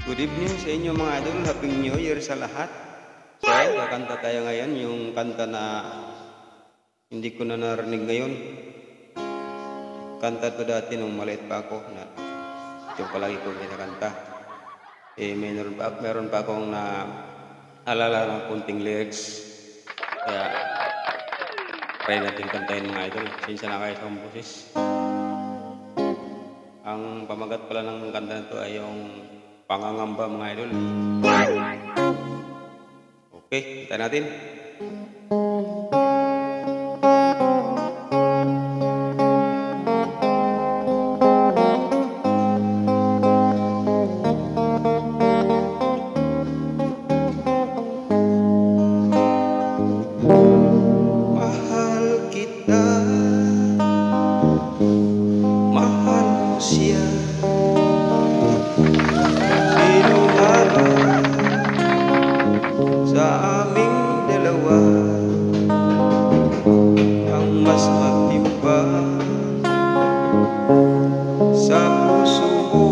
Good evening sa inyo mga idol. Happy New Year sa lahat. So, kakanta tayo ngayon. Yung kanta na hindi ko na narinig ngayon. Kanta to dati nung maliit pa ako. Ito palagi ko kinakanta. Meron pa akong alala ng kunting lyrics. Kaya, try natin kantahin mga idol. Sinsya na kayo sa boses. Ang pamagat pala ng kanta na ito ay yung pangangamba mga idol. Okay, kita natin. Mahal kita, mahal mo siya. Sino nga ba sa aming dalawa ang mas magtimbang sa puso ko?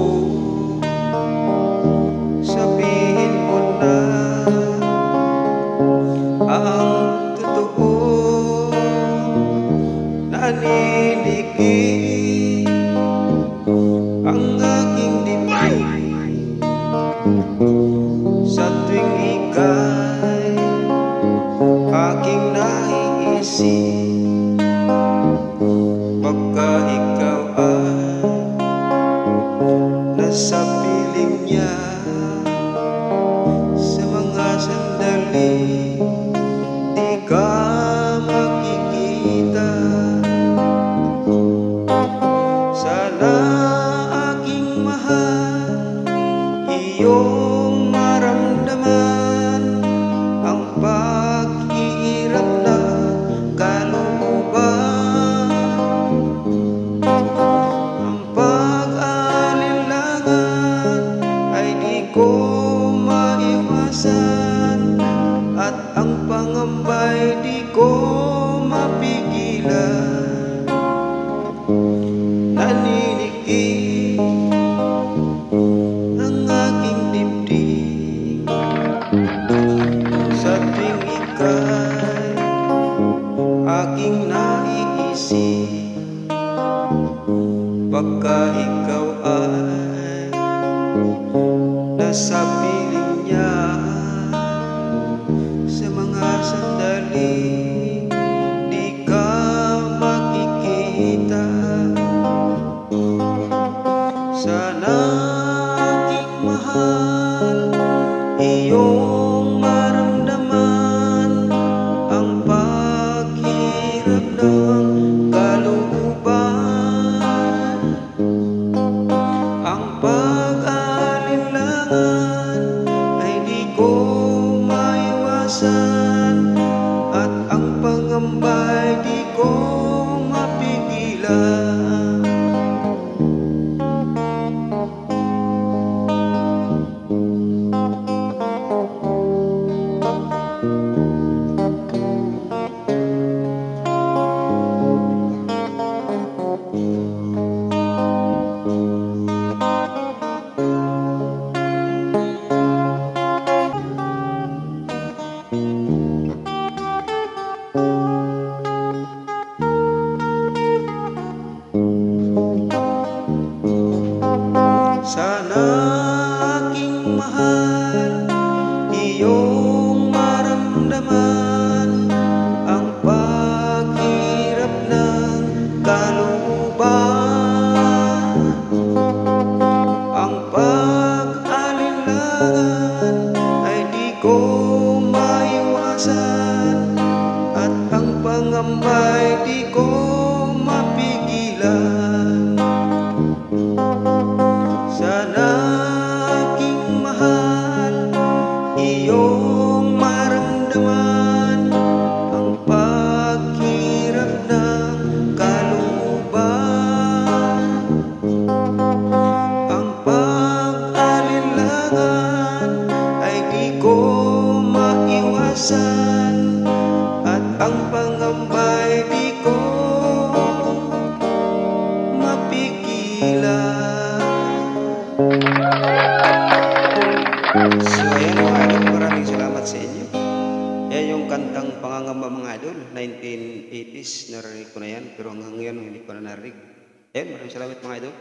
Sabihin mo na ang totoo. Naniligid ang aking dibdib sa tuwing ika'y aking naiisip. Pagka ikaw ay nasa piling niya, sa mga sandali di ka makikita. Sana aking mahal, iyong maramdaman ang paghihirap na kalooban, ang pag-alinlangan ay di ko maiwasan, at ang pangamba'y di ko mapigilan. Naninikip ang aking dibdib sa tuwing ika'y aking naiisip. Pagka ikaw ay nasa piling niya, sa mga sandali di ka makikita. Sana aking mahal, iyong maramdaman ang paghirap ng kalooban, ang pag-alinlangan ay di ko maiwasan, at ang pangamba'y di ko mapigilan. Sana aking mahal, iyong maramdaman ang paghirap ng kalooban, ang pag-alinlangan ay di ko maiwasan, at ang pangamba'y di ko mapigilan. Sana aking mahal, iyong maramdaman ang paghirap ng kalooban, ang pag-alinlangan ay di ko maiwasan, at ang pangamba'y di ko mapigilan. So ayan mga idol, maraming salamat sa inyo. Yan yung kantang Pangangamba mga idol, 1980s, narinig ko na yan, pero hanggang ngayon hindi ko na narinig. Ayan, maraming salamat mga idol.